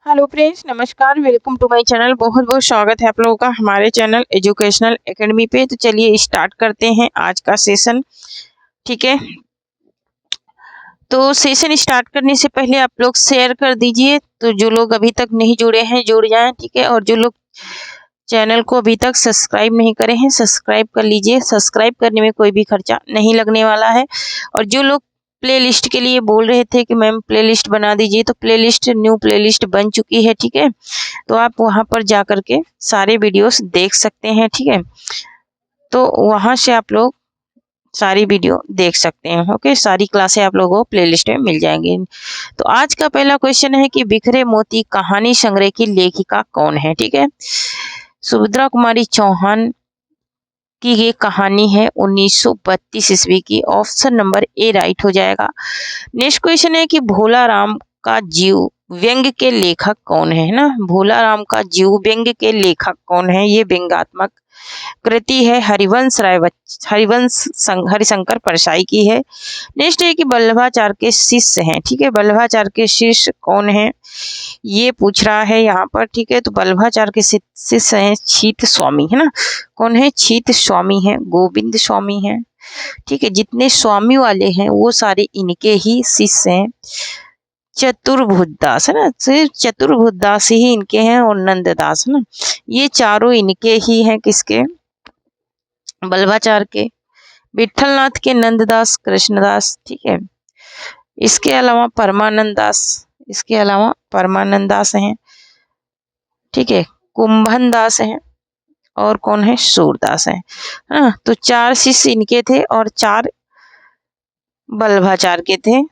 Hello friends, नमस्कार। Welcome to my channel. बहुत बहुत स्वागत है आप लोगों का हमारे चैनल एजुकेशनल एकेडमी पे। तो चलिए स्टार्ट करते हैं आज का सेशन। ठीक है, तो सेशन स्टार्ट करने से पहले आप लोग शेयर कर दीजिए, तो जो लोग अभी तक नहीं जुड़े हैं जुड़ जाएं। ठीक है, और जो लोग चैनल को अभी तक सब्सक्राइब नहीं करे हैं सब्सक्राइब कर लीजिए। सब्सक्राइब करने में कोई भी खर्चा नहीं लगने वाला है। और जो लोग प्लेलिस्ट के लिए बोल रहे थे कि मैम प्लेलिस्ट बना दीजिए, तो प्लेलिस्ट न्यू प्लेलिस्ट बन चुकी है। ठीक है, तो आप वहां पर जा करके सारे वीडियोस देख सकते हैं। ठीक है, तो वहां से आप लोग सारी वीडियो देख सकते हैं। ओके, सारी क्लासें आप लोगों को प्लेलिस्ट में मिल जाएंगी। तो आज का पहला क्वेश्चन है कि बिखरे मोती कहानी संग्रह की लेखिका कौन है। ठीक है, सुभद्रा कुमारी चौहान की ये कहानी है 1932 ईस्वी की। ऑप्शन नंबर ए राइट हो जाएगा। नेक्स्ट क्वेश्चन है कि भोला राम का जीव व्यंग्य के लेखक कौन है ना। भोला राम का जीव व्यंग्य के लेखक कौन है। ये व्यंग्यात्मक कृति है, हरिशंकर परसाई की है। नेक्स्ट है कि वल्लभाचार्य के शिष्य हैं। ठीक है, वल्लभाचार्य के शिष्य कौन है ये पूछ रहा है यहाँ पर। ठीक है, तो वल्लभाचार्य के शिष्य हैं छीत स्वामी, है ना। कौन है? छीत स्वामी है, गोविंद स्वामी है। ठीक है, जितने स्वामी वाले हैं वो सारे इनके ही शिष्य हैं। चतुर्भुजदास है ना, सिर्फ चतुर्भुजदास ही इनके हैं, और नंददास है ना, ये चारों इनके ही हैं। किसके? वल्लभाचार्य के। विठलनाथ के नंददास, कृष्णदास। ठीक है, इसके अलावा परमानंद दास, इसके अलावा परमानंद दास हैं। ठीक है, कुंभन दास हैं, और कौन है? सूरदास है। हाँ, तो चार शिष्य इनके थे और चार वल्लभाचार्य के थे,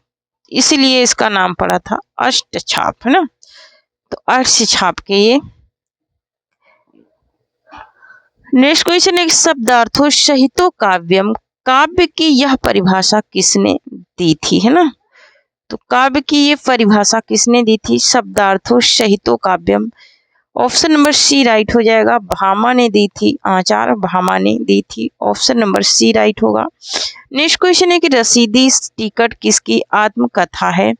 इसलिए इसका नाम पड़ा था अष्टछाप, है ना। तो अष्टछाप के ये। नेक्स्ट क्वेश्चन है शब्दार्थों सहितो काव्यम, काव्य की यह परिभाषा किसने दी थी, है ना। तो काव्य की ये परिभाषा किसने दी थी? शब्दार्थों सहितो काव्यम। ऑप्शन नंबर सी राइट हो जाएगा। भामा ने दी थी, आचार्य भामा ने दी थी। ऑप्शन नंबर सी राइट होगा। नेक्स्ट क्वेश्चन है कि रसीदी टिकट किसकी आत्मकथा है।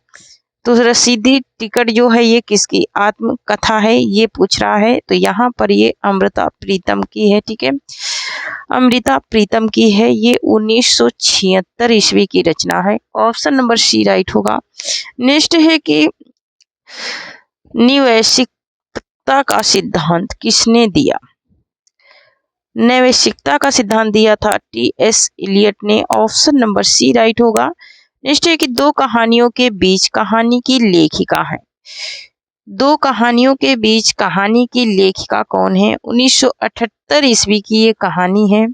तो रसीदी टिकट जो है ये किसकी आत्मकथा है ये पूछ रहा है। तो यहाँ पर ये अमृता प्रीतम की है। ठीक है, अमृता प्रीतम की है। ये 1976 ईस्वी की रचना है। ऑप्शन नंबर सी राइट होगा। नेक्स्ट है कि नैवैशिकता का सिद्धांत किसने दिया। नैवैशिकता का सिद्धांत दिया था टी.एस. इलियट ने। ऑप्शन नंबर सी राइट होगा। नेक्स्ट है कि दो कहानियों के बीच कहानी की लेखिका है। दो कहानियों के बीच कहानी की लेखिका कौन है? 1978 ईस्वी की ये कहानी है।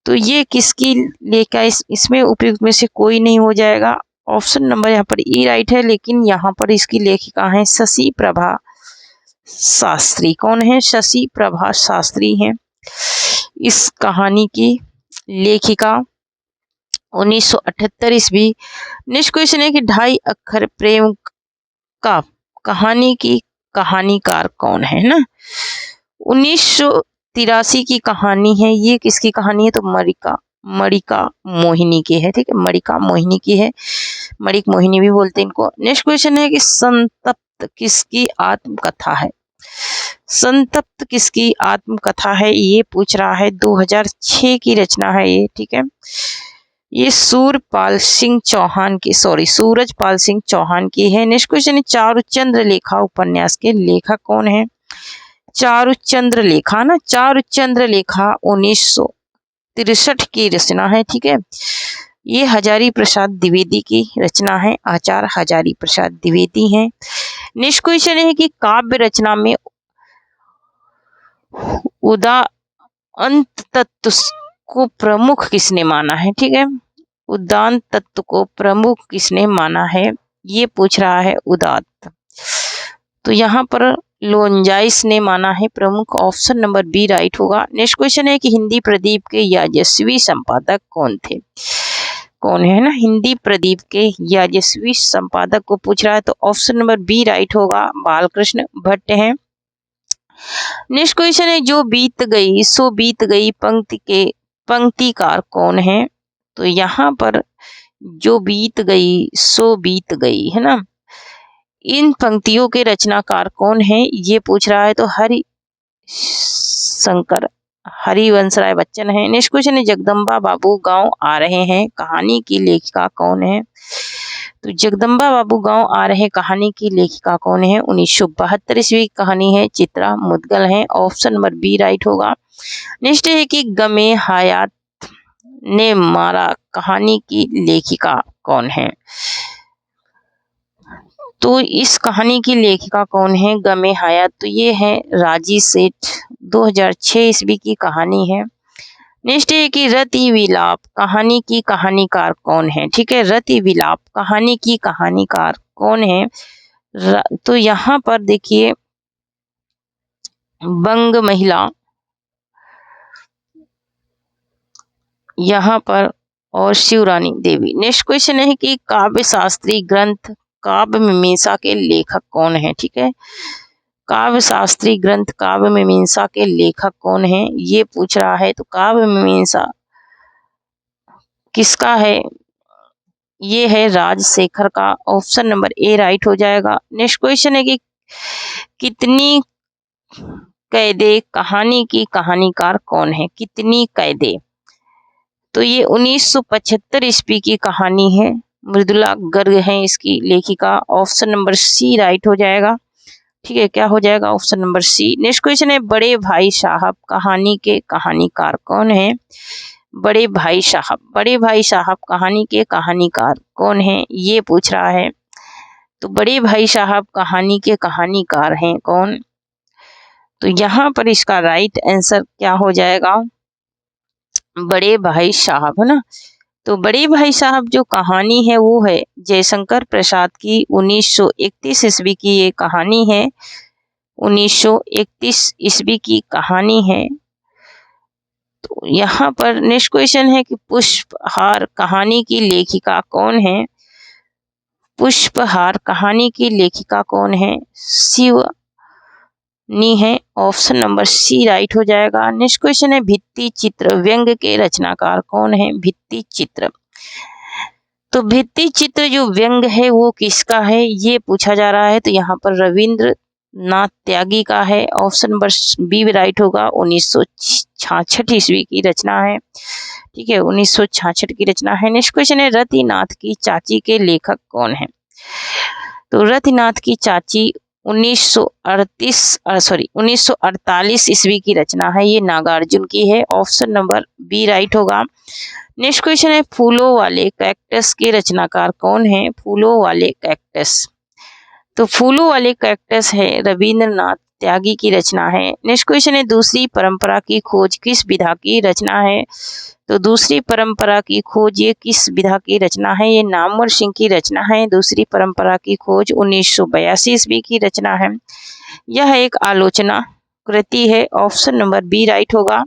तो ये किसकी लेखिका? इसमें उपयुक्त में से कोई नहीं हो जाएगा। ऑप्शन नंबर यहाँ पर ई राइट है, लेकिन यहाँ पर इसकी लेखिका है शशि प्रभा शास्त्री। कौन है? शशि प्रभा शास्त्री हैं इस कहानी की लेखिका। 1978 ईस्वी। नेक्स्ट क्वेश्चन है कि ढाई अक्षर प्रेम का कहानी की कहानीकार कौन है ना। 1983 की कहानी है। ये किसकी कहानी है? तो मणिका मोहिनी की है। ठीक है, मणिका मोहिनी की है, मणिक मोहिनी भी बोलते हैं इनको। नेक्स्ट क्वेश्चन है कि संतप्त किसकी आत्मकथा है। संतप्त किसकी आत्मकथा है ये पूछ रहा है। 2006 की रचना है ये। ठीक है, ये सूरजपाल सिंह चौहान की है। नेक्स्ट क्वेश्चन है चारुचंद्र लेखा उपन्यास के लेखक कौन है। चारुचंद्र लेखा ना, चारुचंद्र लेखा 1963 की रचना है। ठीक है, ये हजारी प्रसाद द्विवेदी की रचना है। आचार्य हजारी प्रसाद द्विवेदी हैं। नेक्स्ट क्वेश्चन है कि काव्य रचना में उदात्त तत्व को प्रमुख किसने माना है। ठीक है, उदात्त तत्व को प्रमुख किसने माना है ये पूछ रहा है। उदात्त, तो यहाँ पर लोनजाइस ने माना है प्रमुख। ऑप्शन नंबर बी राइट होगा। नेक्स्ट क्वेश्चन है कि हिंदी प्रदीप के याजस्वी संपादक कौन थे। कौन है ना, हिंदी प्रदीप के याजस्वी संपादक को पूछ रहा है। तो ऑप्शन नंबर बी राइट होगा। बालकृष्ण भट्ट हैं। नेक्स्ट क्वेश्चन है जो बीत गई सो बीत गई पंक्तिकार कौन है। तो यहाँ पर जो बीत गई सो बीत गई, है ना, इन पंक्तियों के रचनाकार कौन है, ये पूछ रहा है। तो हरिशंकर हरिवंशराय बच्चन है। नेक्स्ट क्वेश्चन है जगदम्बा बाबू गांव आ रहे हैं कहानी की लेखिका कौन है। तो जगदम्बा बाबू गांव आ रहे कहानी की लेखिका कौन है, 1972 ईस्वी की कहानी है, चित्रा मुदगल है। ऑप्शन नंबर बी राइट होगा। नेक्स्ट है कि गमे हयात ने मारा कहानी की लेखिका कौन है। तो इस कहानी की लेखिका कौन है, गमे हयात, तो ये है राजी सेठ, 2006 ईस्वी की कहानी है। नेक्स्ट है कि रति विलाप कहानी की कहानीकार कौन है। ठीक है, रति विलाप कहानी की कहानीकार कौन है। तो यहाँ पर देखिए बंग महिला यहाँ पर और शिवरानी देवी। नेक्स्ट क्वेश्चन है कि काव्य शास्त्री ग्रंथ काव्य मीमांसा के लेखक कौन है। ठीक है, काव्य शास्त्री ग्रंथ काव्य मीमांसा के लेखक कौन है, ये पूछ रहा है। तो काव्य मीमांसा किसका है, ये है राजशेखर का। ऑप्शन नंबर ए राइट हो जाएगा। नेक्स्ट क्वेश्चन है कि कितनी कैदे कहानी की कहानीकार कौन है, कितनी कैदे, तो ये 1975 ईस्वी की कहानी है, मृदुला गर्ग है इसकी लेखिका। ऑप्शन नंबर सी राइट हो जाएगा। ठीक है, क्या हो जाएगा, option number C. Next question है बड़े भाई साहब कहानी के कहानीकार कौन है। बड़े भाई साहब कहानी के कहानीकार कौन है, ये पूछ रहा है। तो बड़े भाई साहब कहानी के कहानीकार हैं कौन, तो यहाँ पर इसका राइट आंसर क्या हो जाएगा, बड़े भाई साहब, है ना। तो बड़े भाई साहब जो कहानी है वो है जयशंकर प्रसाद की, 1931 ईस्वी की ये कहानी है, 1931 ईस्वी की कहानी है। तो यहाँ पर नेक्स्ट क्वेश्चन है कि पुष्पहार कहानी की लेखिका कौन है। पुष्पहार कहानी की लेखिका कौन है, शिवनी है। ऑप्शन नंबर सी राइट हो जाएगा। नेक्स्ट क्वेश्चन है भित्ति चित्र व्यंग के रचनाकार कौन है। भित्ति चित्र, तो भित्ति चित्र जो व्यंग है वो किसका है, ये पूछा जा रहा है। तो यहाँ पर रविंद्रनाथ त्यागी का है। ऑप्शन नंबर बी राइट होगा। 1966 ईस्वी की रचना है। ठीक है, 1966 की रचना है। नेक्स्ट क्वेश्चन है रतिनाथ की चाची के लेखक कौन है। तो रतिनाथ की चाची 1948 ईस्वी की रचना है, ये नागार्जुन की है। ऑप्शन नंबर बी राइट होगा। नेक्स्ट क्वेश्चन है फूलों वाले कैक्टस के रचनाकार कौन है। फूलों वाले कैक्टस, तो फूलों वाले कैक्टस है रविंद्रनाथ त्यागी की रचना है। नेक्स्ट क्वेश्चन है दूसरी परंपरा की खोज किस विधा की रचना है। तो दूसरी परंपरा की खोज ये किस विधा की रचना है, ये नामवर सिंह की रचना है। दूसरी परंपरा की खोज 1982 ईस्वी की रचना है। यह एक आलोचना कृति है। ऑप्शन नंबर बी राइट होगा।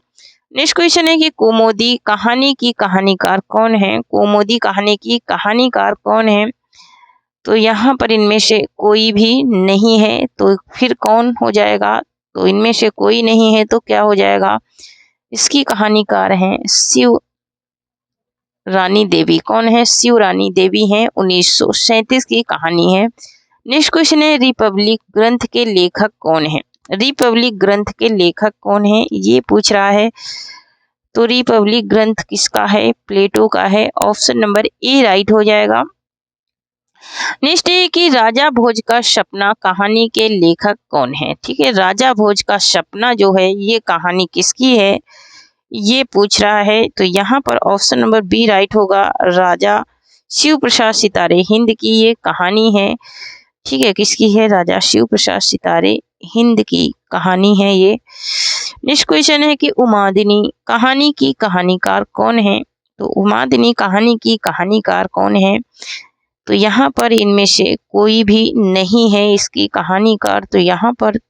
नेक्स्ट क्वेश्चन है कि कौमुदी कहानी की कहानीकार कौन है। कौमुदी कहानी की कहानीकार कौन है, तो यहाँ पर इनमें से कोई भी नहीं है, तो फिर कौन हो जाएगा, तो इनमें से कोई नहीं है तो क्या हो जाएगा, इसकी कहानीकार हैं शिव रानी देवी। कौन है, शिव रानी देवी हैं, 1937 की कहानी है। नेक्स्ट क्वेश्चन है रिपब्लिक ग्रंथ के लेखक कौन है। रिपब्लिक ग्रंथ के लेखक कौन है, ये पूछ रहा है। तो रिपब्लिक ग्रंथ किसका है, प्लेटो का है। ऑप्शन नंबर ए राइट हो जाएगा। नेक्स्ट है कि राजा भोज का सपना कहानी के लेखक कौन है। ठीक है, राजा भोज का सपना जो है ये कहानी किसकी है, ये पूछ रहा है। तो यहाँ पर ऑप्शन नंबर बी राइट होगा। राजा शिव प्रसाद सितारे हिंद की ये कहानी है। ठीक है, किसकी है, राजा शिव प्रसाद सितारे हिंद की कहानी है ये। नेक्स्ट क्वेश्चन है कि उमादिनी कहानी की कहानीकार कौन है। तो उमादिनी कहानी की कहानीकार कौन है, तो यहाँ पर इनमें से कोई भी नहीं है इसकी कहानीकार। तो यहाँ पर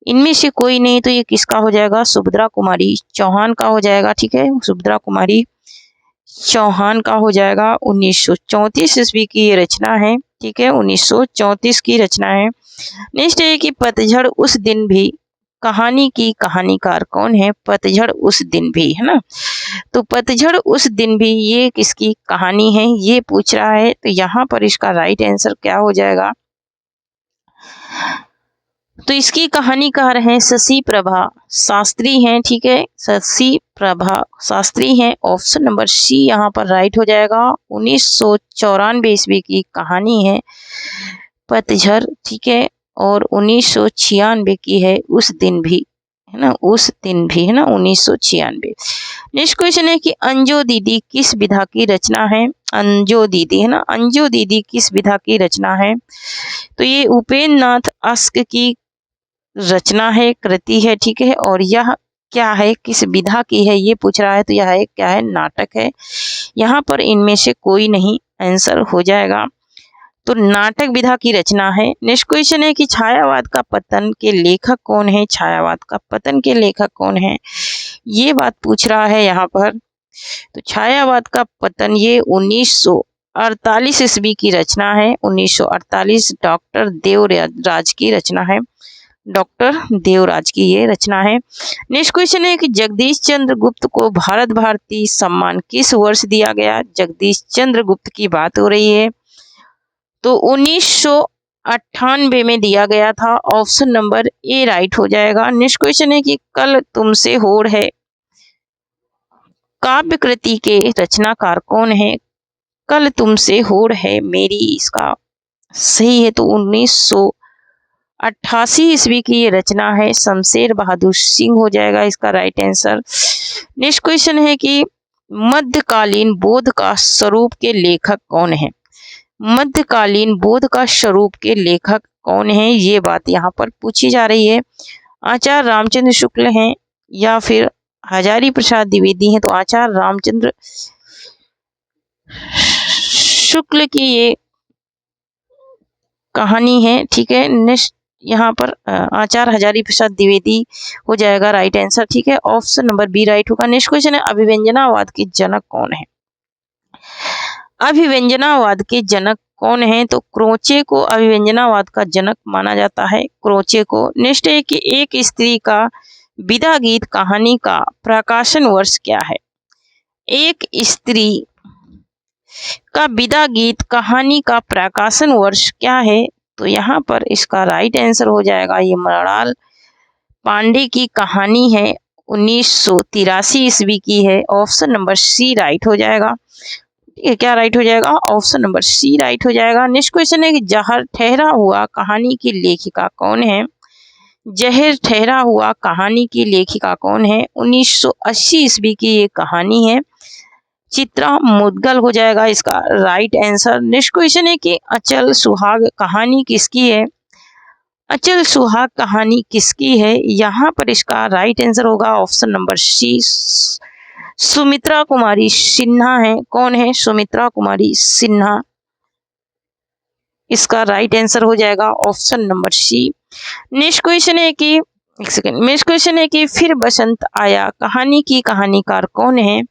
इनमें से कोई नहीं, तो ये किसका हो जाएगा, सुभद्रा कुमारी चौहान का हो जाएगा। ठीक है, सुभद्रा कुमारी चौहान का हो जाएगा। 1934 ईस्वी की ये रचना है। ठीक है, 1934 की रचना है। नेक्स्ट है कि पतझड़ उस दिन भी कहानी की कहानीकार कौन है। पतझड़ उस दिन भी, है ना, तो पतझड़ उस दिन भी ये किसकी कहानी है, ये पूछ रहा है। तो यहाँ पर इसका राइट आंसर क्या हो जाएगा, तो इसकी कहानीकार हैं शशि प्रभा शास्त्री हैं, ठीक है, शशि प्रभा शास्त्री हैं। ऑप्शन नंबर सी यहाँ पर राइट हो जाएगा। 1994 ईस्वी की कहानी है पतझड़, ठीक है, और 1996 की है उस दिन भी, है ना, उस दिन भी, है ना, 1996। नेक्स्ट क्वेश्चन है कि अंजो दीदी किस विधा की रचना है। अंजो दीदी, है ना, अंजो दीदी किस विधा की रचना है। तो ये उपेंद्र नाथ अश्क की रचना है, कृति है, ठीक है, और यह क्या है, किस विधा की है ये पूछ रहा है। तो यह है क्या है, नाटक है। यहाँ पर इनमें से कोई नहीं आंसर हो जाएगा। तो नाटक विधा की रचना है। नेक्स्ट क्वेश्चन है कि छायावाद का पतन के लेखक कौन है। छायावाद का पतन के लेखक कौन है, ये बात पूछ रहा है यहाँ पर। तो छायावाद का पतन ये 1948 ईस्वी की रचना है। 1948 डॉक्टर देवराज की रचना है, डॉक्टर देवराज की ये रचना है। नेक्स्ट क्वेश्चन है कि जगदीश चंद्र गुप्त को भारत भारती सम्मान किस वर्ष दिया गया। जगदीश चंद्र गुप्त की बात हो रही है, तो 1998 में दिया गया था। ऑप्शन नंबर ए राइट हो जाएगा। नेक्स्ट क्वेश्चन है कि कल तुमसे होड़ है काव्य कृति के रचनाकार कौन है। कल तुमसे होड़ है मेरी, इसका सही है तो 1988 ईस्वी की ये रचना है। शमशेर बहादुर सिंह हो जाएगा इसका राइट आंसर। नेक्स्ट क्वेश्चन है कि मध्यकालीन बोध का स्वरूप के लेखक कौन है। मध्यकालीन बोध का स्वरूप के लेखक कौन है, ये बात यहाँ पर पूछी जा रही है। आचार्य रामचंद्र शुक्ल हैं या फिर हजारी प्रसाद द्विवेदी हैं। तो आचार्य रामचंद्र शुक्ल की ये कहानी है, ठीक है। नेक्स्ट यहाँ पर आचार्य हजारी प्रसाद द्विवेदी हो जाएगा राइट आंसर, ठीक है। ऑप्शन नंबर बी राइट होगा। नेक्स्ट क्वेश्चन है अभिव्यंजनावाद के जनक कौन है। अभिव्यंजनावाद के जनक कौन है। तो क्रोचे को अभिव्यंजनावाद का जनक माना जाता है, क्रोचे को। नेक्स्ट है कि एक स्त्री का विदा गीत कहानी का प्रकाशन वर्ष क्या है। एक स्त्री का विदा गीत कहानी का प्रकाशन वर्ष क्या है। तो यहाँ पर इसका राइट आंसर हो जाएगा, ये मृणाल पांडे की कहानी है, 1983 ईस्वी की है। ऑप्शन नंबर सी राइट हो जाएगा। ये क्या राइट हो जाएगा, ऑप्शन नंबर सी राइट हो जाएगा। नेक्स्ट क्वेश्चन है कि जहर ठहरा हुआ कहानी की लेखिका कौन है। जहर ठहरा हुआ कहानी की लेखिका कौन है। 1980 ईस्वी की ये कहानी है। चित्रा मुदगल हो जाएगा इसका राइट आंसर। नेक्स्ट क्वेश्चन है कि अचल सुहाग कहानी किसकी है। अचल सुहाग कहानी किसकी है, यहाँ पर इसका राइट आंसर होगा ऑप्शन नंबर सी, सुमित्रा कुमारी सिन्हा है। कौन है, सुमित्रा कुमारी सिन्हा, इसका राइट आंसर हो जाएगा option number C. Next question है कि एक सेकेंड, नेक्स्ट क्वेश्चन है कि फिर बसंत आया कहानी की कहानीकार कौन है।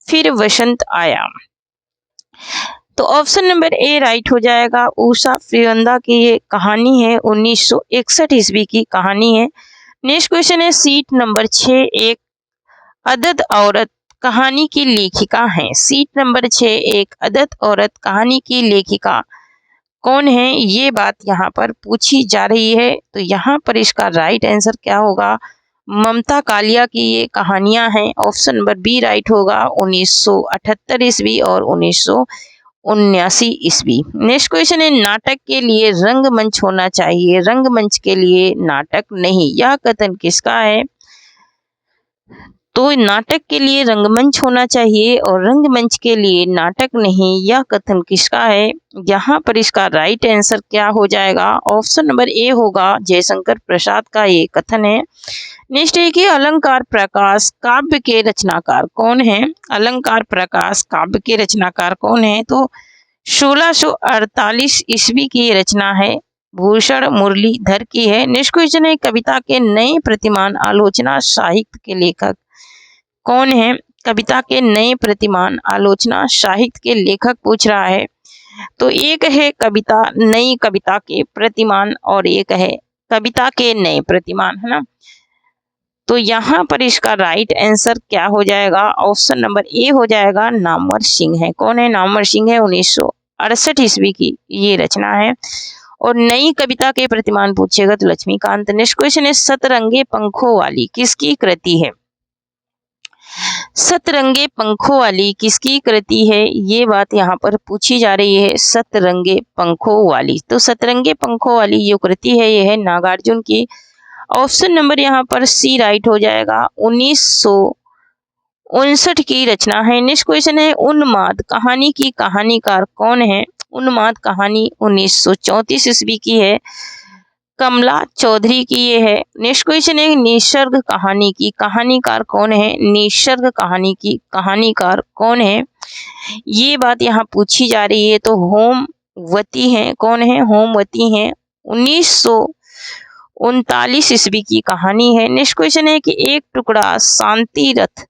फिर बसंत आया, तो ऑप्शन नंबर ए राइट हो जाएगा। उषा प्रियंदा की ये कहानी है, 1961 ईस्वी की कहानी है। नेक्स्ट क्वेश्चन है सीट नंबर 6 एक अदद औरत कहानी की लेखिका है। सीट नंबर 6 एक अदद औरत कहानी की लेखिका कौन है, ये बात यहाँ पर पूछी जा रही है। तो यहाँ पर इसका राइट आंसर क्या होगा, ममता कालिया की ये कहानियां हैं। ऑप्शन नंबर बी राइट होगा, 1978 ईस्वी और 1979 ईस्वी। नेक्स्ट क्वेश्चन है नाटक के लिए रंगमंच होना चाहिए, रंगमंच के लिए नाटक नहीं, यह कथन किसका है। तो नाटक के लिए रंगमंच होना चाहिए और रंगमंच के लिए नाटक नहीं, यह कथन किसका है। यहाँ पर इसका राइट आंसर क्या हो जाएगा, ऑप्शन नंबर ए होगा, जयशंकर प्रसाद का ये कथन है। नेक्स्ट है कि अलंकार प्रकाश काव्य के रचनाकार कौन है। अलंकार प्रकाश काव्य के रचनाकार कौन है। तो 1648 ईस्वी की रचना है, भूषण मुरलीधर की है। नेक्स्ट क्वेश्चन है कविता के नए प्रतिमान आलोचना साहित्य के लेखक कौन है। कविता के नए प्रतिमान आलोचना साहित्य के लेखक पूछ रहा है। तो एक है कविता नई कविता के प्रतिमान और एक है कविता के नए प्रतिमान, है ना। तो यहाँ पर इसका राइट आंसर क्या हो जाएगा, ऑप्शन नंबर ए हो जाएगा, नामवर सिंह है। कौन है, नामवर सिंह है, 1968 ईस्वी की ये रचना है। और नई कविता के प्रतिमान पूछेगा तो लक्ष्मीकांत। नेक्स्ट क्वेश्चन है सतरंगे पंखों वाली किसकी कृति है? सतरंगे पंखों वाली किसकी कृति है, ये बात यहाँ पर पूछी जा रही है। सतरंगे पंखों वाली, तो सतरंगे पंखों वाली जो कृति है ये है नागार्जुन की। ऑप्शन नंबर यहाँ पर सी राइट हो जाएगा। 1959 की रचना है। नेक्स्ट क्वेश्चन है उन्माद कहानी की कहानीकार कौन है? उन्माद कहानी 1934 ईस्वी की है, कमला चौधरी की ये है। नेक्स्ट क्वेश्चन है निसर्ग कहानी की कहानीकार कौन है? निसर्ग कहानी की कहानीकार कौन है, ये बात यहाँ पूछी जा रही है। तो होमवती है, कौन है? होमवती है, 1939 ईस्वी की कहानी है। नेक्स्ट क्वेश्चन है कि एक टुकड़ा शांति रथ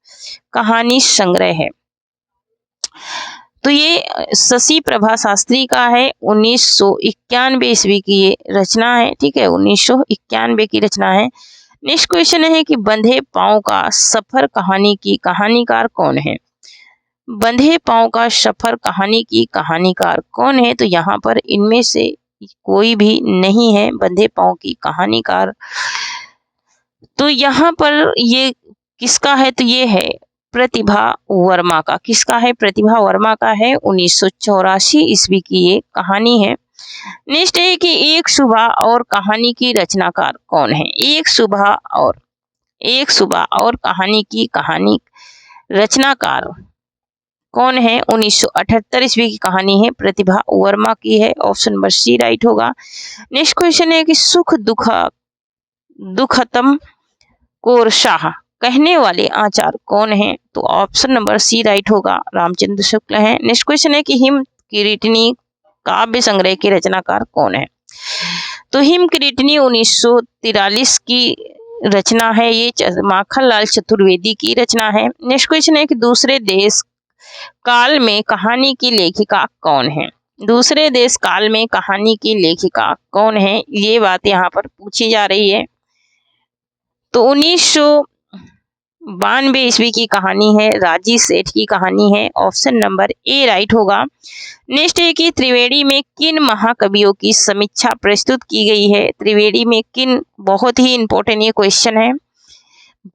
कहानी संग्रह है, तो ये शशि प्रभा शास्त्री का है, 1991 ईस्वी की ये रचना है। ठीक है, 1991 की रचना है। नेक्स्ट क्वेश्चन है कि बंधे पांव का सफर कहानी की कहानीकार कौन है? बंधे पांव का सफर कहानी की कहानीकार कौन है? तो यहाँ पर इनमें से कोई भी नहीं है बंधे पांव की कहानीकार। तो यहाँ पर ये किसका है? तो ये है प्रतिभा वर्मा का। किसका है? प्रतिभा वर्मा का है, 1984 ईस्वी की ये कहानी है। नेक्स्ट है कि एक सुबह और कहानी की रचनाकार कौन है? एक सुबह और कहानी की रचनाकार कौन है? 1978 ईस्वी की कहानी है, प्रतिभा वर्मा की है। ऑप्शन नंबर सी राइट होगा। नेक्स्ट क्वेश्चन है कि सुख दुखतम कोर शाह कहने वाले आचार्य कौन है? तो ऑप्शन नंबर सी राइट होगा, रामचंद्र शुक्ल है। नेक्स्ट क्वेश्चन है कि हिम किरीटनी काव्य संग्रह के रचनाकार कौन है? तो हिम किरीटनी 1943 की रचना है, ये माखनलाल चतुर्वेदी की रचना है। नेक्स्ट क्वेश्चन है कि दूसरे देश काल में कहानी की लेखिका कौन है? दूसरे देश काल में कहानी की लेखिका कौन है, ये बात यहाँ पर पूछी जा रही है। तो 1992 ईस्वी की कहानी है, राजी सेठ की कहानी है। ऑप्शन नंबर ए राइट होगा। नेक्स्ट है कि त्रिवेणी में किन महाकवियों की समीक्षा प्रस्तुत की गई है? त्रिवेणी में किन, बहुत ही इंपॉर्टेंट ये क्वेश्चन है,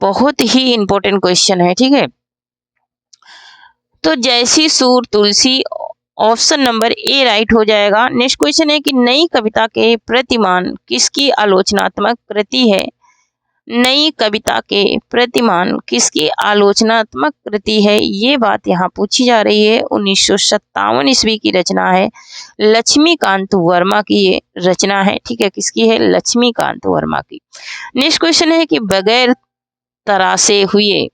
बहुत ही इंपॉर्टेंट क्वेश्चन है। ठीक है, तो जैसी सूर तुलसी, ऑप्शन नंबर ए राइट हो जाएगा। नेक्स्ट क्वेश्चन है कि नई कविता के प्रतिमान किसकी आलोचनात्मक कृति है? नई कविता के प्रतिमान किसकी आलोचनात्मक कृति है, ये बात यहाँ पूछी जा रही है। 1957 ईस्वी की रचना है, लक्ष्मीकांत वर्मा की ये रचना है। ठीक है, किसकी है? लक्ष्मीकांत वर्मा की। नेक्स्ट क्वेश्चन है कि बगैर तरासे हुए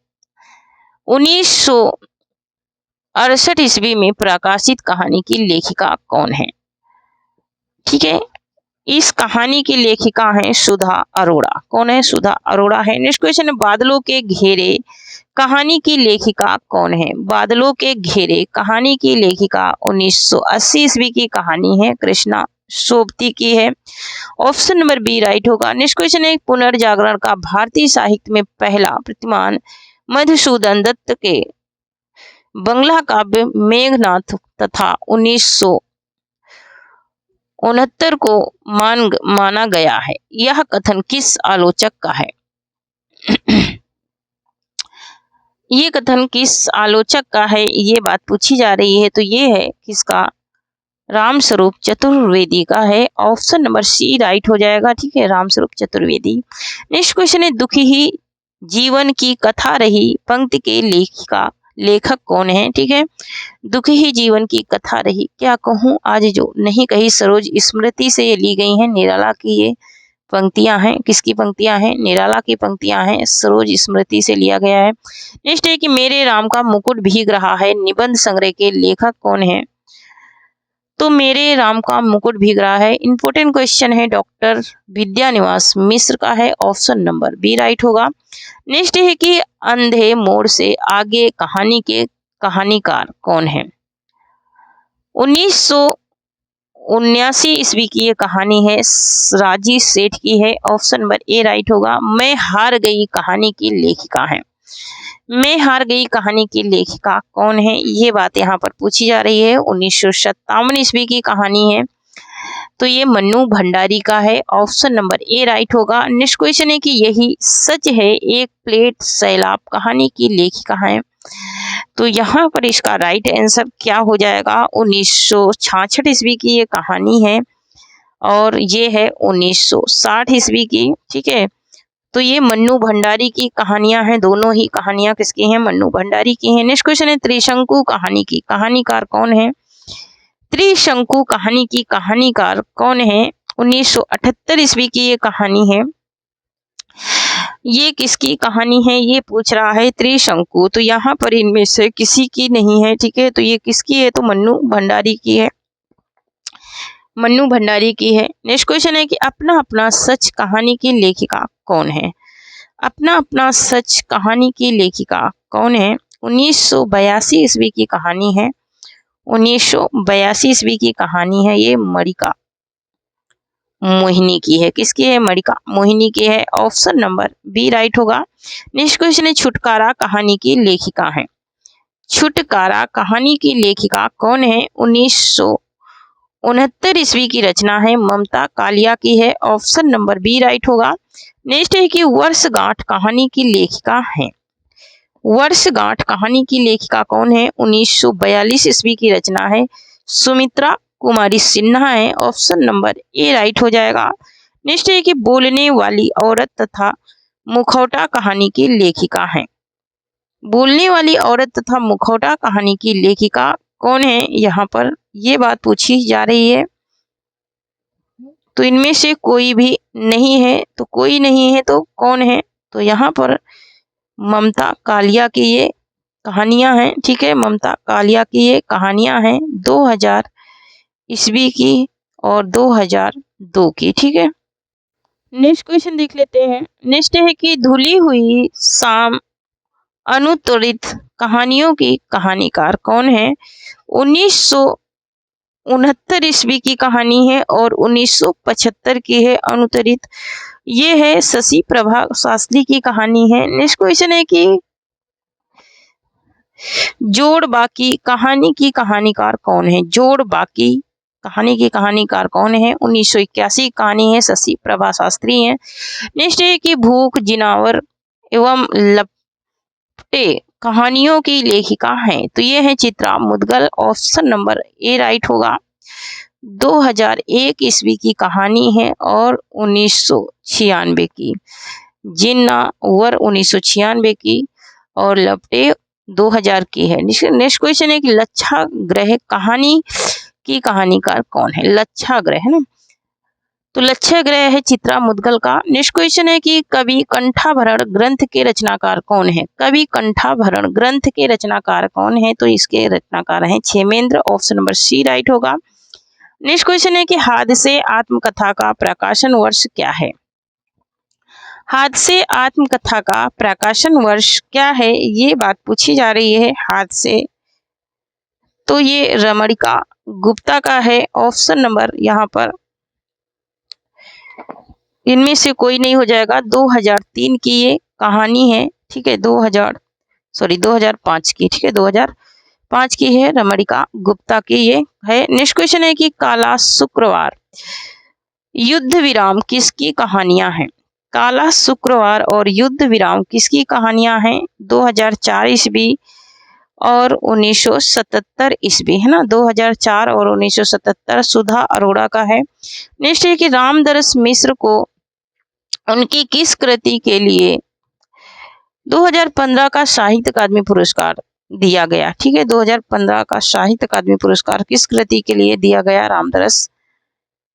1968 ईस्वी में प्रकाशित कहानी की लेखिका कौन है? ठीक है, इस कहानी की लेखिका है सुधा अरोड़ा। कौन है? सुधा अरोड़ा है। नेक्स्ट क्वेश्चन है बादलों के घेरे कहानी की लेखिका कौन है? बादलों के घेरे कहानी की लेखिका 1980 ईस्वी की कहानी है, कृष्णा सोबती की है। ऑप्शन नंबर बी राइट होगा। नेक्स्ट क्वेश्चन है पुनर्जागरण का भारतीय साहित्य में पहला प्रतिमान मधुसूदन दत्त के बंगला काव्य मेघनाथ तथा 1969 को माना गया है, यह कथन किस आलोचक का है? ये कथन किस आलोचक का है, ये बात पूछी जा रही है। तो ये है किसका? रामस्वरूप चतुर्वेदी का है। ऑप्शन नंबर सी राइट हो जाएगा। ठीक है, रामस्वरूप चतुर्वेदी। नेक्स्ट क्वेश्चन है दुखी ही जीवन की कथा रही पंक्ति के लेखक कौन है? ठीक है, दुखी ही जीवन की कथा रही, क्या कहूँ आज जो नहीं कही, सरोज स्मृति से ये ली गई हैं। निराला की ये पंक्तियां हैं। किसकी पंक्तियां हैं? निराला की पंक्तियां हैं, सरोज स्मृति से लिया गया है। नेक्स्ट है कि मेरे राम का मुकुट भीग रहा है निबंध संग्रह के लेखक कौन है? तो मेरे राम का मुकुट भीग रहा है, इंपोर्टेंट क्वेश्चन है, डॉक्टर विद्यानिवास मिश्र का है। ऑप्शन नंबर बी राइट होगा। नेक्स्ट है कि अंधे मोड़ से आगे कहानी के कहानीकार कौन है? 1979 ईस्वी की ये कहानी है, राजी सेठ की है। ऑप्शन नंबर ए राइट होगा। मैं हार गई कहानी की लेखिका है। मैं हार गई कहानी की लेखिका कौन है, ये बात यहाँ पर पूछी जा रही है। 1957 ईस्वी की कहानी है, तो ये मन्नू भंडारी का है, ऑप्शन नंबर ए राइट होगा। नेक्स्ट क्वेश्चन है कि यही सच है एक प्लेट सैलाब कहानी की लेखिका है। तो यहाँ पर इसका राइट आंसर क्या हो जाएगा, 1966 ईस्वी की ये कहानी है और ये है 1960 ईस्वी की, ठीक है। तो ये मन्नू भंडारी की कहानियां हैं, दोनों ही कहानियां किसकी हैं, मन्नू भंडारी की हैं। नेक्स्ट क्वेश्चन है त्रिशंकु कहानी की कहानीकार कौन है। त्रिशंकु कहानी की कहानीकार कौन है, 1978 ईस्वी की ये कहानी है। ये किसकी कहानी है, ये पूछ रहा है त्रिशंकु। तो यहाँ पर इनमें से किसी की नहीं है, ठीक है। तो ये किसकी है, तो मन्नू भंडारी की है, मन्नू भंडारी की है। नेक्स्ट क्वेश्चन है कि अपना अपना सच कहानी की लेखिका कौन है। अपना अपना सच कहानी की लेखिका कौन है, 1982 ईस्वी की कहानी है, 1982 ईस्वी की कहानी है। ये मरिका मोहिनी की है, किसकी है, मरिका मोहिनी की है, ऑप्शन नंबर बी राइट होगा। नेक्स्ट क्वेश्चन है छुटकारा कहानी की लेखिका है। छुटकारा कहानी की लेखिका कौन है, 1969 ईस्वी की रचना है, ममता कालिया की है, ऑप्शन नंबर बी राइट होगा। नेक्स्ट है कि वर्षगांठ कहानी की लेखिका है। वर्षगांठ कहानी की लेखिका कौन है, 1942 ईस्वी की रचना है, सुमित्रा कुमारी सिन्हा है, ऑप्शन नंबर ए राइट हो जाएगा। नेक्स्ट है कि बोलने वाली औरत तथा मुखौटा कहानी की लेखिका है। बोलने वाली औरत तथा मुखौटा कहानी की लेखिका कौन है, यहाँ पर ये बात पूछी जा रही है। तो इनमें से कोई भी नहीं है, तो कोई नहीं है तो कौन है, तो यहाँ पर ममता कालिया की ये कहानियां हैं, ठीक है। ममता कालिया की ये कहानियां हैं 2000 ईस्वी की और 2002 की, ठीक है। नेक्स्ट क्वेश्चन देख लेते हैं। नेक्स्ट है कि धुली हुई शाम अनुत्तरित कहानियों की कहानीकार कौन है, 1969 ईस्वी की कहानी है और 1975 की है अनुत्तरित। ये है शशि प्रभा शास्त्री की कहानी है। नेक्स्ट क्वेश्चन है कि जोड़ बाकी कहानी की कहानीकार कौन है। जोड़ बाकी कहानी की कहानीकार कौन है, 1981 कहानी है, शशि प्रभा शास्त्री हैं। नेक्स्ट है कि भूख जिनावर एवं लपटे कहानियों की लेखिका हैं। तो ये है Chitra Mudgal, option number A right होगा। 2001 ईस्वी की कहानी है और 1996 की। जिनावर 1996 की और लपटे 2000 की है। नेक्स्ट क्वेश्चन है कि लच्छाग्रह कहानी की कहानीकार कौन है। लच्छाग्रह है ना, तो लच्छाग्रह है चित्रा मुदगल का। नेक्स्ट क्वेश्चन है कि कवि कंठाभरण ग्रंथ के रचनाकार कौन है। कवि कंठाभरण ग्रंथ के रचनाकार कौन है, तो इसके रचनाकार हैं Kshemendra, option number C right होगा। नेक्स्ट क्वेश्चन है कि हादसे आत्मकथा का प्रकाशन वर्ष क्या है। हादसे आत्मकथा का प्रकाशन वर्ष क्या है, ये बात पूछी जा रही है। हादसे, तो ये रमणिका गुप्ता का है, ऑप्शन नंबर यहाँ पर इनमें से कोई नहीं हो जाएगा। 2003 की ये कहानी है, ठीक है। 2005 की, ठीक है, 2005 की है, रमणिका गुप्ता की ये है। नेक्स्ट क्वेश्चन है कि काला शुक्रवार युद्ध विराम किसकी कहानियां हैं। काला शुक्रवार और युद्ध विराम किसकी कहानियां हैं, 2004 ईस्वी और 1977 ईस्वी, है ना। 2004 और 1977 सुधा अरोड़ा का है। नेक्स्ट है कि रामदरस मिश्र को उनकी किस कृति के लिए 2015 का साहित्य अकादमी पुरस्कार दिया गया, ठीक है। 2015 का साहित्य अकादमी पुरस्कार किस कृति के लिए दिया गया रामदरस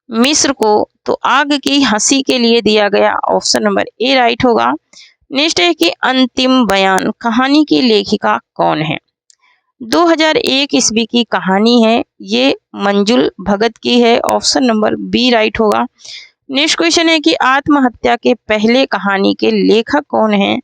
मिश्र को, तो आग की हंसी के लिए दिया गया, ऑप्शन नंबर ए राइट होगा। नेक्स्ट है कि अंतिम बयान कहानी की लेखिका कौन है। 2001 ईस्वी की कहानी है, ये मंजुल भगत की है, ऑप्शन नंबर बी राइट होगा। नेक्स्ट क्वेश्चन है कि आत्महत्या के पहले कहानी के लेखक कौन है।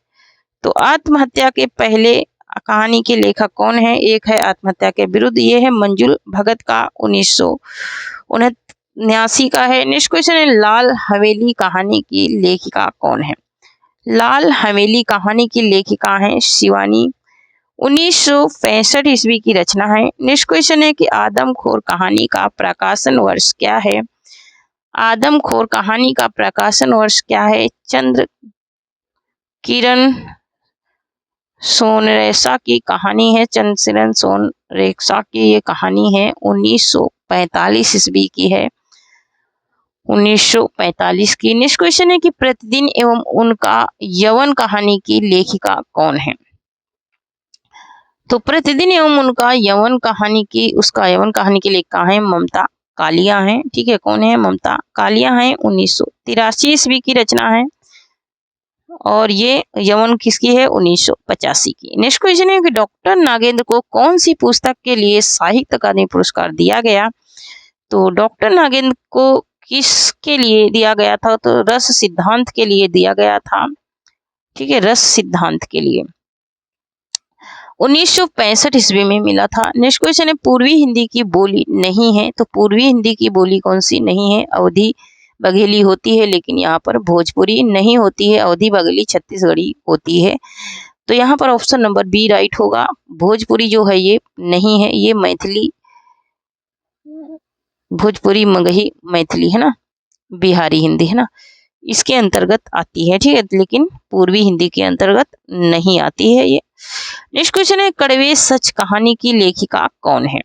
तो आत्महत्या के पहले कहानी के लेखक कौन है, एक है आत्महत्या के विरुद्ध, ये है मंजुल भगत का, 1979 का है। नेक्स्ट क्वेश्चन है लाल हवेली कहानी की लेखिका कौन है। लाल हवेली कहानी की लेखिका है शिवानी, 1965 ईस्वी की रचना है। नेक्स्ट क्वेश्चन है कि आदमखोर कहानी का प्रकाशन वर्ष क्या है। आदमखोर कहानी का प्रकाशन वर्ष क्या है? चंद्र किरण सोनरेसा की कहानी है। चंद्रकिरण सोनरेसा की ये कहानी है 1945 ईस्वी की है, 1945 की। नेक्स्ट क्वेश्चन है कि प्रतिदिन एवं उनका यवन कहानी की लेखिका कौन है? तो प्रतिदिन एवं उनका यवन कहानी की लेखिका है ममता कालिया है। ठीक है, कौन है? ममता कालिया है। 1983 ईस्वी की रचना है और ये यवन किसकी है? 1985 की। नेक्स्ट क्वेश्चन है कि डॉक्टर नागेंद्र को कौन सी पुस्तक के लिए साहित्य अकादमी पुरस्कार दिया गया? तो डॉक्टर नागेंद्र को किसके लिए दिया गया था? तो रस सिद्धांत के लिए दिया गया था। ठीक है, रस सिद्धांत के लिए 1965 ईस्वी में मिला था। नेक्स्ट क्वेश्चन है पूर्वी हिंदी की बोली नहीं है। तो पूर्वी हिंदी की बोली कौन सी नहीं है? अवधी बघेली होती है, लेकिन यहाँ पर भोजपुरी नहीं होती है। अवधी बघेली छत्तीसगढ़ी होती है। तो यहाँ पर ऑप्शन नंबर बी राइट होगा। भोजपुरी जो है ये नहीं है, ये मैथिली, भोजपुरी मगही मैथिली है ना, बिहारी हिंदी है ना, इसके अंतर्गत आती है। ठीक है, लेकिन पूर्वी हिंदी के अंतर्गत नहीं आती है ये। नेक्स्ट क्वेश्चन है कड़वे सच कहानी की लेखिका कौन है?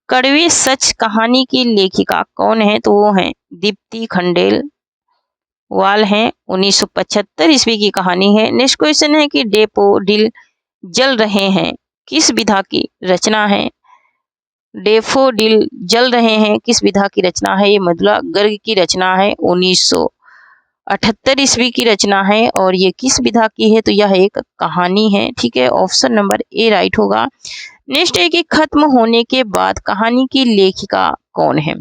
कड़वे सच कहानी की लेखिका कौन है? तो वो है दीप्ति खंडेलवाल हैं। 1975 ईस्वी की कहानी है। नेक्स्ट क्वेश्चन है कि डेफोडिल जल रहे हैं किस विधा की रचना है? डेफोडिल जल रहे हैं किस विधा की रचना है? ये मृदुला गर्ग की रचना है। 1978 ईस्वी की रचना है और ये किस विधा की है? तो यह एक कहानी है। ठीक है, ऑप्शन नंबर ए राइट होगा। नेक्स्ट है कि खत्म होने के बाद कहानी की लेखिका कौन है?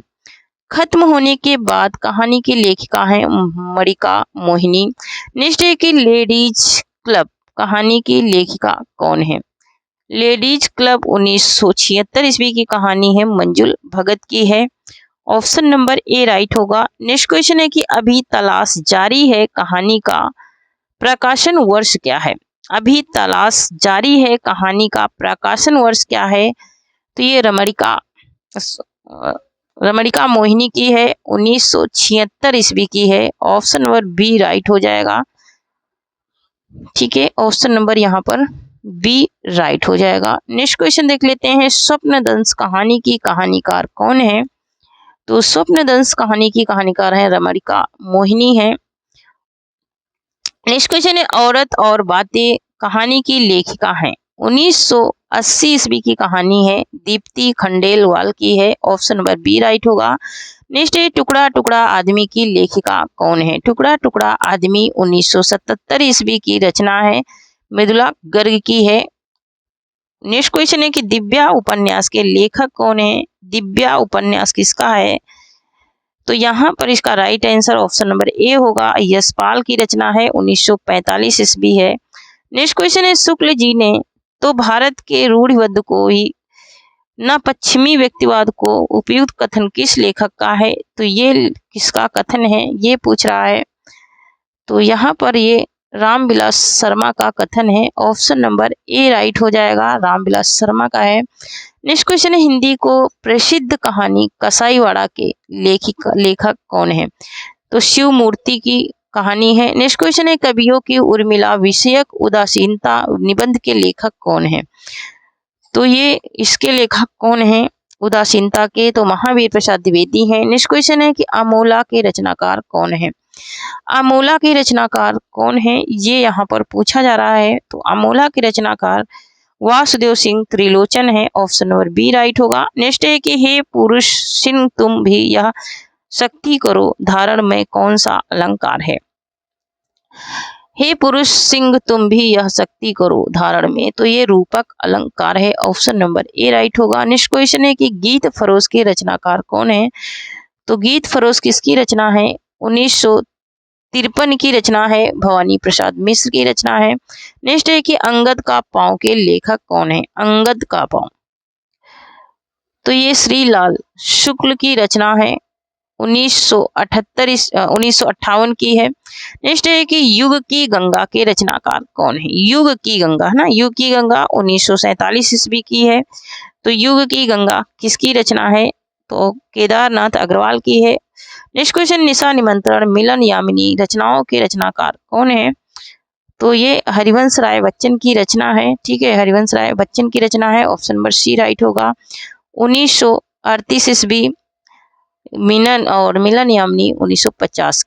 खत्म होने के बाद कहानी की लेखिका है मणिका मोहिनी। नेक्स्ट है कि लेडीज क्लब कहानी की लेखिका कौन है? लेडीज क्लब 1976 ईस्वी की कहानी है, मंजुल भगत की है। ऑप्शन नंबर ए राइट होगा। नेक्स्ट क्वेश्चन है कि अभी तलाश जारी है कहानी का प्रकाशन वर्ष क्या है? अभी तलाश जारी है कहानी का प्रकाशन वर्ष क्या है? तो ये रमणिका मोहिनी की है, 1976 ईस्वी की है। ऑप्शन नंबर बी राइट हो जाएगा। ठीक है, ऑप्शन नंबर यहाँ पर बी राइट हो जाएगा। नेक्स्ट क्वेश्चन देख लेते हैं स्वप्नदंश कहानी की कहानीकार कौन है? तो स्वप्नदंश कहानी की कहानीकार है रमणिका मोहिनी है। नेक्स्ट क्वेश्चन है औरत और बातें कहानी की लेखिका है 1980 ईस्वी की कहानी है, दीप्ति खंडेलवाल की है। ऑप्शन नंबर बी राइट होगा। नेक्स्ट है टुकड़ा टुकड़ा आदमी की लेखिका कौन है? टुकड़ा टुकड़ा आदमी 1977 ईस्वी की रचना है, मृदुला गर्ग की है। नेक्स्ट क्वेश्चन है कि दिव्या उपन्यास के लेखक कौन है? दिव्या उपन्यास किसका है? तो यहाँ पर इसका right answer option number A होगा, यशपाल की रचना है, 1945 ईस्वी है। नेक्स्ट क्वेश्चन है शुक्ल जी ने तो भारत के रूढ़िवाद को ही न पश्चिमी व्यक्तिवाद को उपयुक्त कथन किस लेखक का है? तो ये किसका कथन है ये पूछ रहा है। तो यहाँ पर ये रामविलास शर्मा का कथन है। ऑप्शन नंबर ए राइट हो जाएगा, रामविलास शर्मा का है। नेक्स्ट क्वेश्चन है हिंदी को प्रसिद्ध कहानी कसाईवाड़ा के लेखक कौन है? तो शिव मूर्ति की कहानी है। नेक्स्ट क्वेश्चन है कवियों की उर्मिला विषयक उदासीनता निबंध के लेखक कौन है? तो ये इसके लेखक कौन है उदासीनता के? तो महावीर प्रसाद द्विवेदी हैं। नेक्स्ट क्वेश्चन है कि अमोला के रचनाकार कौन है? अमोला के रचनाकार कौन है ये यहाँ पर पूछा जा रहा है। तो अमोला के रचनाकार वासुदेव सिंह त्रिलोचन है। ऑप्शन नंबर बी राइट होगा। नेक्स्ट है कि हे पुरुष सिंह तुम भी यह शक्ति करो धारण में कौन सा अलंकार है? हे पुरुष सिंह तुम भी यह शक्ति करो धारण में, तो ये रूपक अलंकार है। ऑप्शन नंबर ए राइट होगा। नेक्स्ट क्वेश्चन है कि गीत फरोश के रचनाकार कौन है? तो गीत फरोश किसकी रचना है? 1953 की रचना है, भवानी प्रसाद मिश्र की रचना है। नेक्स्ट है कि अंगद का पांव के लेखक कौन है? अंगद का पांव, तो ये श्रीलाल शुक्ल की रचना है, 1958 की है। नेक्स्ट है कि युग की गंगा के रचनाकार कौन है? युग की गंगा है ना, युग की गंगा 1947 ईस्वी की है। तो युग की गंगा किसकी रचना है? तो केदारनाथ अग्रवाल की है। नेक्स्ट क्वेश्चन, निशा निमंत्रण मिलन यामिनी रचनाओं के रचनाकार कौन है? तो ये हरिवंश राय बच्चन की रचना है। ठीक है, हरिवंश राय बच्चन की रचना है। ऑप्शन नंबर सी राइट होगा। 1938 ईस्वी, मिलन यामिनी 1950